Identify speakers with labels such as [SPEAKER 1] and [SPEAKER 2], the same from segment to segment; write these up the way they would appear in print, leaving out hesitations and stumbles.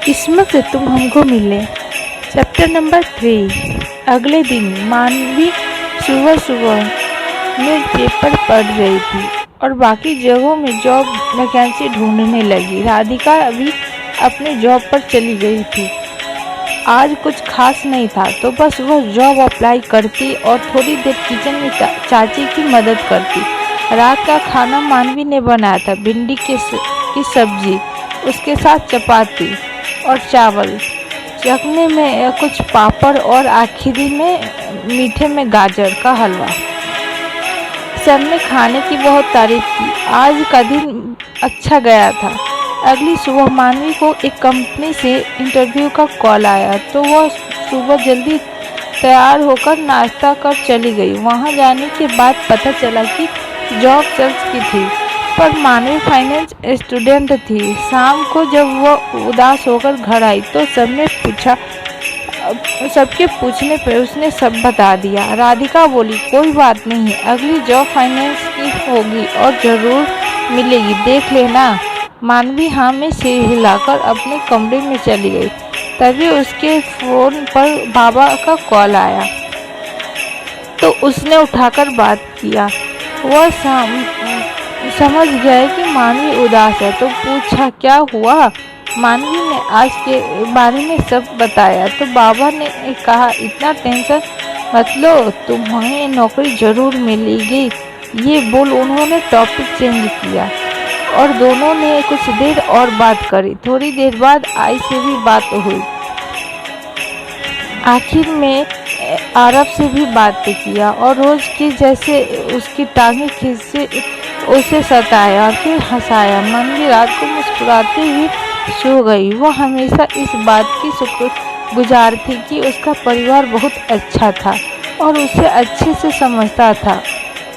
[SPEAKER 1] किस्मत से तुम हमको मिले। Chapter number 3। अगले दिन मानवी सुबह सुबह में पेपर पढ़ रही थी और बाकी जगहों में जॉब वैकेंसी ढूंढने लगी। राधिका अभी अपने जॉब पर चली गई थी। आज कुछ खास नहीं था तो बस वह जॉब अप्लाई करती और थोड़ी देर किचन में चाची की मदद करती। रात का खाना मानवी ने बनाया था, भिंडी की सब्जी, उसके साथ चपाती और चावल, चखने में कुछ पापड़ और आखिरी में मीठे में गाजर का हलवा। सबने खाने की बहुत तारीफ की। आज का दिन अच्छा गया था। अगली सुबह मानवी को एक कंपनी से इंटरव्यू का कॉल आया तो वह सुबह जल्दी तैयार होकर नाश्ता कर चली गई। वहां जाने के बाद पता चला कि जॉब सर्च की थी, पर मानवी फाइनेंस स्टूडेंट थी। शाम को जब वह उदास होकर घर आई तो सबके पूछने पर उसने सब बता दिया। राधिका बोली, कोई बात नहीं, अगली जॉब फाइनेंस की होगी और जरूर मिलेगी, देख लेना। मानवी हाँ में सिर हिलाकर अपने कमरे में चली गई। तभी उसके फोन पर बाबा का कॉल आया तो उसने उठाकर बात किया। वह समझ गया कि मानवी उदास है तो पूछा, क्या हुआ? मानवी ने आज के बारे में सब बताया तो बाबा ने कहा, इतना टेंशन मत लो, तुम्हें नौकरी जरूर मिलेगी। ये बोल उन्होंने टॉपिक चेंज किया और दोनों ने कुछ देर और बात करी। थोड़ी देर बाद आई से भी बात हुई। आखिर में आरब से भी बात किया और रोज की जैसे उसकी टांगे खींचे उसे सताया और फिर हंसाया। मानवी रात को मुस्कुराते हुए सो गई। वह हमेशा इस बात की शुक्रगुजार थी कि उसका परिवार बहुत अच्छा था और उसे अच्छे से समझता था।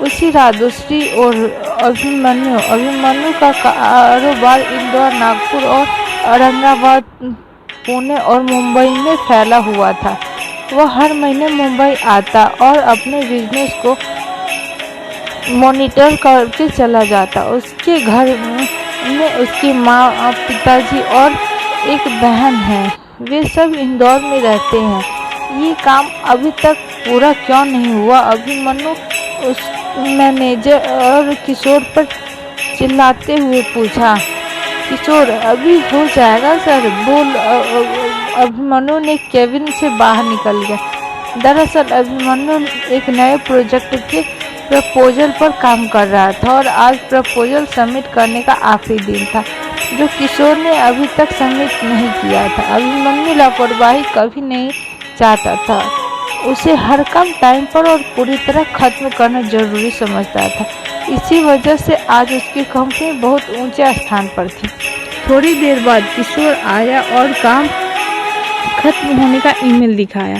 [SPEAKER 1] उसी रात दूसरी ओर अभिमन्यु का कारोबार इंदौर, नागपुर और औरंगाबाद, पुणे और मुंबई में फैला हुआ था। वह हर महीने मुंबई आता और अपने बिजनेस को मॉनिटर करके चला जाता। उसके घर में उसकी माँ, पिताजी और एक बहन है। वे सब इंदौर में रहते हैं। ये काम अभी तक पूरा क्यों नहीं हुआ? अभिमन्यु उस मैनेजर और किशोर पर चिल्लाते हुए पूछा। किशोर, अभी हो जाएगा सर, बोल। अभिमन्यु ने केबिन से बाहर निकल गया। दरअसल अभिमन्यु एक नए प्रोजेक्ट के प्रपोजल पर काम कर रहा था और आज प्रपोजल सबमिट करने का आखिरी दिन था, जो किशोर ने अभी तक सबमिट नहीं किया था। अभिमन्यु लापरवाही कभी नहीं चाहता था। उसे हर काम टाइम पर और पूरी तरह खत्म करना जरूरी समझता था। इसी वजह से आज उसकी कंपनी बहुत ऊंचे स्थान पर थी। थोड़ी देर बाद किशोर आया और काम खत्म होने का ईमेल दिखाया।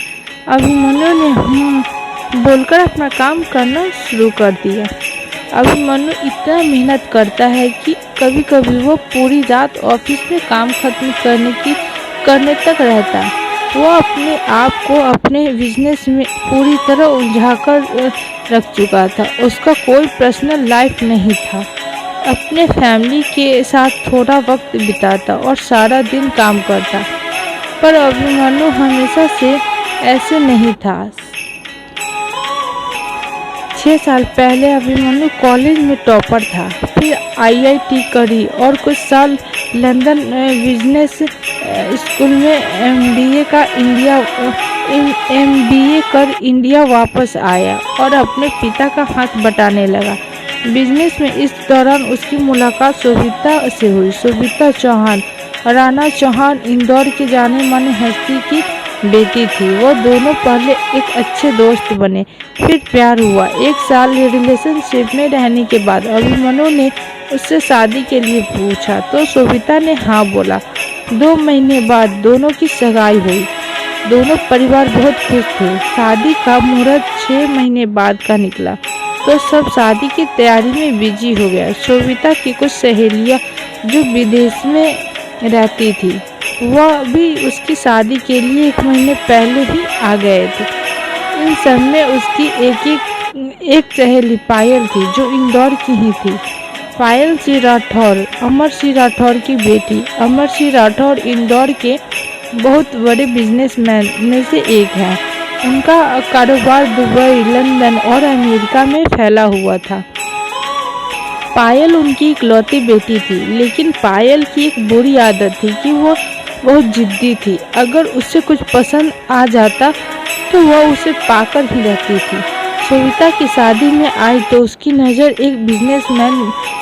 [SPEAKER 1] अभिमन्यु ने बोलकर अपना काम करना शुरू कर दिया। अभिमन्यु इतना मेहनत करता है कि कभी कभी वो पूरी रात ऑफिस में काम खत्म करने तक रहता। वो अपने आप को अपने बिजनेस में पूरी तरह उलझा कर रख चुका था। उसका कोई पर्सनल लाइफ नहीं था। अपने फैमिली के साथ थोड़ा वक्त बिताता और सारा दिन काम करता। पर अभिमन्यु हमेशा से ऐसे नहीं था। 6 साल पहले अभिमन्यु कॉलेज में टॉपर था, फिर IIT करी और कुछ साल लंदन बिजनेस स्कूल में MBA कर इंडिया वापस आया और अपने पिता का हाथ बटाने लगा बिजनेस में। इस दौरान उसकी मुलाकात शोभिता से हुई। शोभिता चौहान, राणा चौहान इंदौर की जाने माने हस्ती की बेटी थी। वो दोनों पहले एक अच्छे दोस्त बने, फिर प्यार हुआ। 1 साल रिलेशनशिप में रहने के बाद अभिमन्यु ने उससे शादी के लिए पूछा तो शोभिता ने हाँ बोला। 2 महीने बाद दोनों की सगाई हुई। दोनों परिवार बहुत खुश थे। शादी का मुहूर्त 6 महीने बाद का निकला तो सब शादी की तैयारी में बिजी हो गया। शोभिता की कुछ सहेलियां जो विदेश में रहती थी, वह भी उसकी शादी के लिए 1 महीने पहले ही आ गए थे। इन सब में उसकी एक सहेली पायल थी जो इंदौर की ही थी। पायल सिंह राठौर, अमर सिंह राठौर की बेटी। अमर सिंह राठौर इंदौर के बहुत बड़े बिजनेसमैन में से एक है। उनका कारोबार दुबई, लंदन और अमेरिका में फैला हुआ था। पायल उनकी इकलौती बेटी थी, लेकिन पायल की एक बुरी आदत थी कि वो बहुत जिद्दी थी। अगर उससे कुछ पसंद आ जाता तो वह उसे पाकर ही रहती थी। सविता की शादी में आई तो उसकी नज़र एक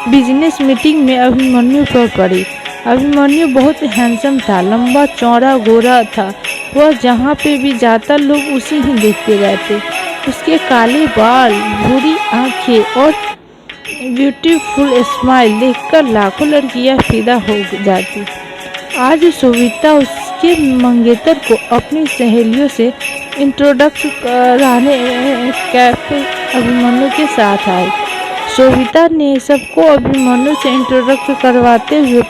[SPEAKER 1] बिजनेस मीटिंग में अभिमन्यु पर पड़ी। अभिमन्यु बहुत हैंडसम था, लंबा चौड़ा गोरा था। वह जहाँ पे भी जाता लोग उसे ही देखते रहते। उसके काले बाल, भूरी आंखें और ब्यूटीफुल स्माइल देखकर लाखों लड़कियां फिदा हो जाती। आज सविता उसके मंगेतर को अपनी सहेलियों से इंट्रोडक्शन कराने कैफे अभिमन्यु के साथ आई। सविता ने सबको अभिमन्यु से इंट्रोडक्शन करवाते हुए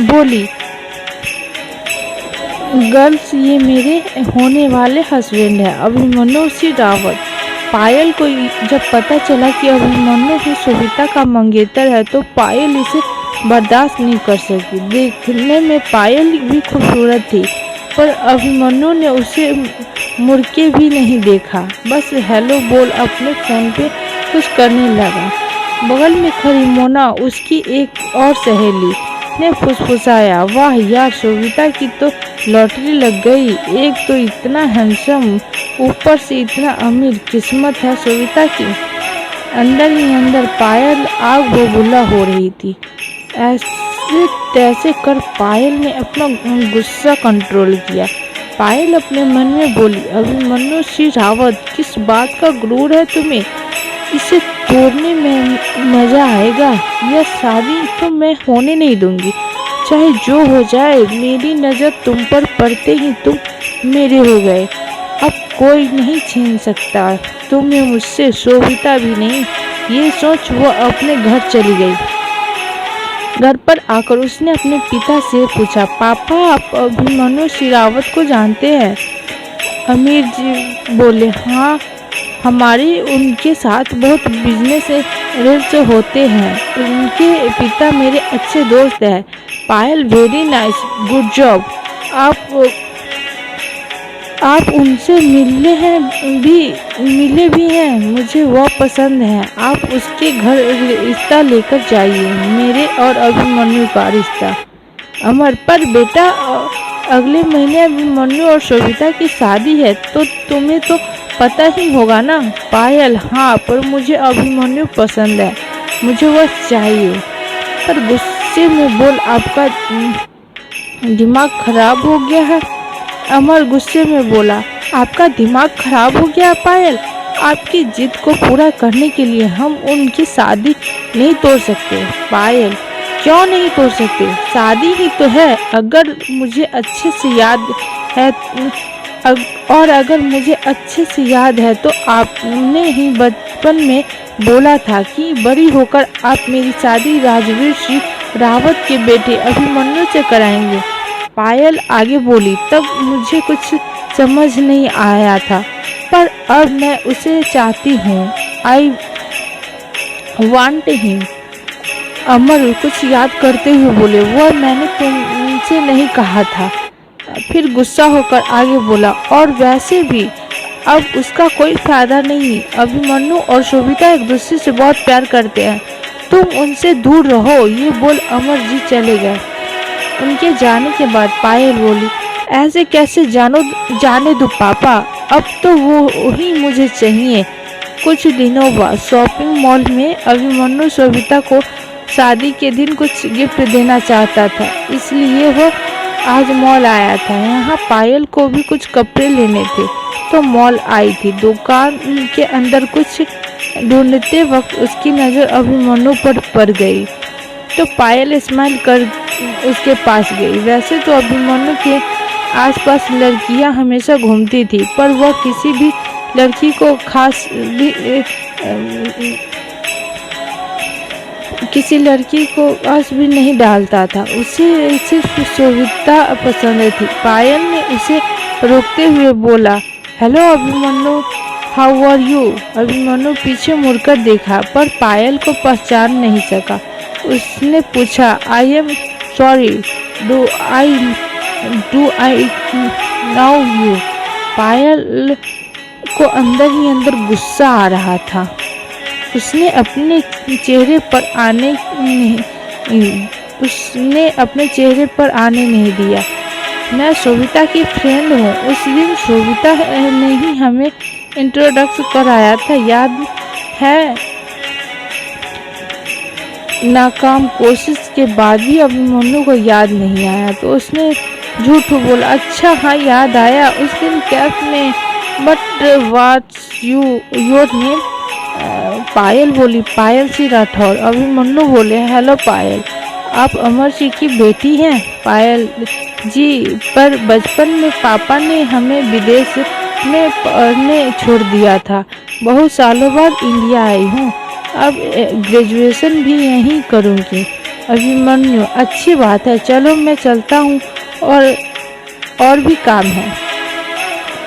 [SPEAKER 1] बोली, गर्ल्स, ये मेरे होने वाले हस्बैंड हैं, अभिमन्यु सिंह रावत। पायल को जब पता चला कि अभिमन्यु ही सविता का मंगेतर है तो पायल इसे बर्दाश्त नहीं कर सकी। देखने में पायल भी खूबसूरत थी, पर अभिमन्यु ने उसे मुड़ के भी नहीं देखा, बस हेलो बोल अपने फोन पे कुछ करने लगा। बगल में खड़ी मोना, उसकी एक और सहेली, ने फुसफुसाया, वाह यार, सविता की तो लॉटरी लग गई। एक तो इतना हैंडसम, ऊपर से इतना अमीर, किस्मत है सविता की। अंदर ही अंदर पायल आग बबूला हो रही थी। ऐसे तैसे कर पायल ने अपना गुस्सा कंट्रोल किया। पायल अपने मन में बोली, अभिमन्यु सिंह रावत, किस बात का गुरूर है तुम्हें? इसे तोड़ने में मजा आएगा। यह शादी तो मैं होने नहीं दूंगी, चाहे जो हो जाए। मेरी नज़र तुम पर पड़ते ही तुम मेरे हो गए। अब कोई नहीं छीन सकता तुम्हें मुझसे, सविता भी नहीं। ये सोच वो अपने घर चली गई। घर पर आकर उसने अपने पिता से पूछा, पापा, आप अभिमन्यु सिंह रावत को जानते हैं? अमीर जी बोले, हाँ, हमारे उनके साथ बहुत बिजनेस डील्स होते हैं। उनके पिता मेरे अच्छे दोस्त हैं। पायल, वेरी नाइस, गुड जॉब। आप उनसे मिले भी हैं। मुझे वह पसंद है। आप उसके घर रिश्ता लेकर जाइए, मेरे और अभिमन्यु का रिश्ता। अमर, पर बेटा, अगले महीने अभिमन्यु और सविता की शादी है, तो तुम्हें तो पता ही होगा ना। पायल, हाँ, पर मुझे अभिमन्यु पसंद है, मुझे वह चाहिए। पर गुस्से में बोल, आपका दिमाग खराब हो गया है? अमर गुस्से में बोला, आपका दिमाग खराब हो गया पायल? आपकी जिद को पूरा करने के लिए हम उनकी शादी नहीं तोड़ सकते। पायल, क्यों नहीं तोड़ सकते? शादी ही तो है। अगर मुझे अच्छे से याद है तो आपने ही बचपन में बोला था कि बड़ी होकर आप मेरी शादी राजवीर सिंह रावत के बेटे अभिमन्यु से कराएंगे। पायल आगे बोली, तब मुझे कुछ समझ नहीं आया था, पर अब मैं उसे चाहती हूँ। I want him. अमर कुछ याद करते हुए बोले, वह मैंने तुमसे नहीं कहा था। फिर गुस्सा होकर आगे बोला, और वैसे भी अब उसका कोई फायदा नहीं। अभिमन्यु और सविता एक दूसरे से बहुत प्यार करते हैं, तुम उनसे दूर रहो। ये बोल अमर जी चले गए। उनके जाने के बाद पायल बोली, ऐसे कैसे जाने दो पापा, अब तो वो ही मुझे चाहिए। कुछ दिनों बाद शॉपिंग मॉल में अभिमन्यु सविता को शादी के दिन कुछ गिफ्ट देना चाहता था, इसलिए वो आज मॉल आया था। यहाँ पायल को भी कुछ कपड़े लेने थे तो मॉल आई थी। दुकान के अंदर कुछ ढूंढते वक्त उसकी नज़र अभिमन्यु पर पड़ गई तो पायल स्माइल कर उसके पास गई। वैसे तो अभिमन्यु के आसपास लड़कियां हमेशा घूमती थी, पर वह किसी भी लड़की को आस भी नहीं डालता था। उसे सिर्फ सविता पसंद थी। पायल ने उसे रोकते हुए बोला, hello Abhimanyu, how are you? Abhimanyu पीछे मुड़कर देखा पर पायल को पहचान नहीं सका। उसने पूछा, I am sorry, do I know you? Payal को अंदर ही अंदर गुस्सा आ रहा था। उसने अपने चेहरे पर आने नहीं दिया। मैं शोभिता की फ्रेंड हूँ। उस दिन शोभिता ने ही हमें इंट्रोडक्शन कराया था, याद है? नाकाम कोशिश के बाद भी अभिमन्यु को याद नहीं आया तो उसने झूठ बोला। अच्छा हाँ, याद आया, उस दिन कैफ में। But what's your name? Payal बोली। पायल सिंह राठौर। अभिमन्यु बोले, हेलो पायल, आप अमर सिंह की बेटी हैं? पायल जी, पर बचपन में पापा ने हमें विदेश में पढ़ने छोड़ दिया था। बहुत सालों बाद इंडिया आई हूँ। अब ग्रेजुएशन भी यहीं करूँगी। अभिमन्यु, अच्छी बात है, चलो मैं चलता हूँ, और भी काम है।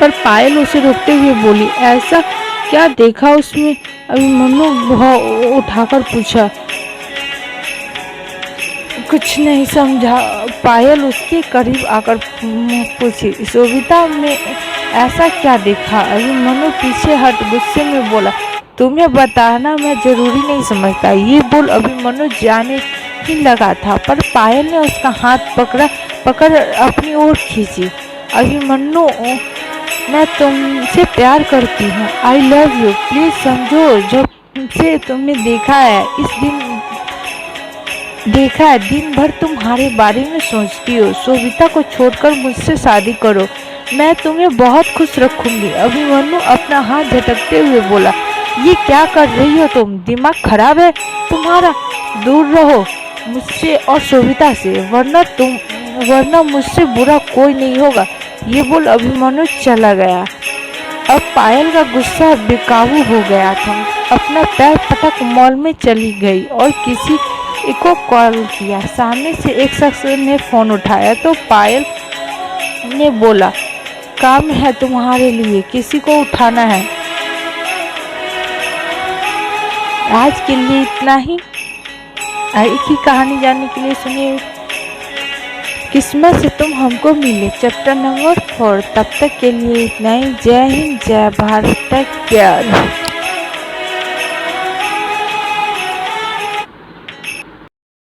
[SPEAKER 1] पर पायल उसे रोकते हुए बोली, ऐसा क्या देखा उसमें? अभिमन्यु भाव उठाकर पूछा। कुछ नहीं समझा। पायल उसके करीब आकर पूछी, शोभिता में ऐसा क्या देखा? अभिमन्यु पीछे हट गुस्से में बोला, तुम्हें बताना मैं जरूरी नहीं समझता। ये बोल अभिमन्यु जाने ही लगा था पर पायल ने उसका हाथ पकड़ अपनी ओर खींची। अभिमन्यु, मैं तुमसे प्यार करती हूँ। I love you. प्लीज समझो, जब से तुमने देखा है दिन भर तुम्हारे बारे में सोचती हो। शोभिता को छोड़कर मुझसे शादी करो, मैं तुम्हें बहुत खुश रखूंगी। अभिमन्यु अपना हाथ झटकते हुए बोला, ये क्या कर रही हो तुम? दिमाग खराब है तुम्हारा? दूर रहो मुझसे और शोभिता से, वरना मुझसे बुरा कोई नहीं होगा। ये बोल अभिमन्यु चला गया। अब पायल का गुस्सा बेकाबू हो गया था। अपना पैर पटक मॉल में चली गई और किसी को कॉल किया। सामने से एक शख्स ने फोन उठाया तो पायल ने बोला, काम है तुम्हारे लिए, किसी को उठाना है? आज के लिए इतना ही। एक ही कहानी जानने के लिए सुनिए किस्मत से तुम हमको मिले, चैप्टर नंबर 4। तब तक के लिए इतना ही। जय हिंद, जय भारत, प्यार।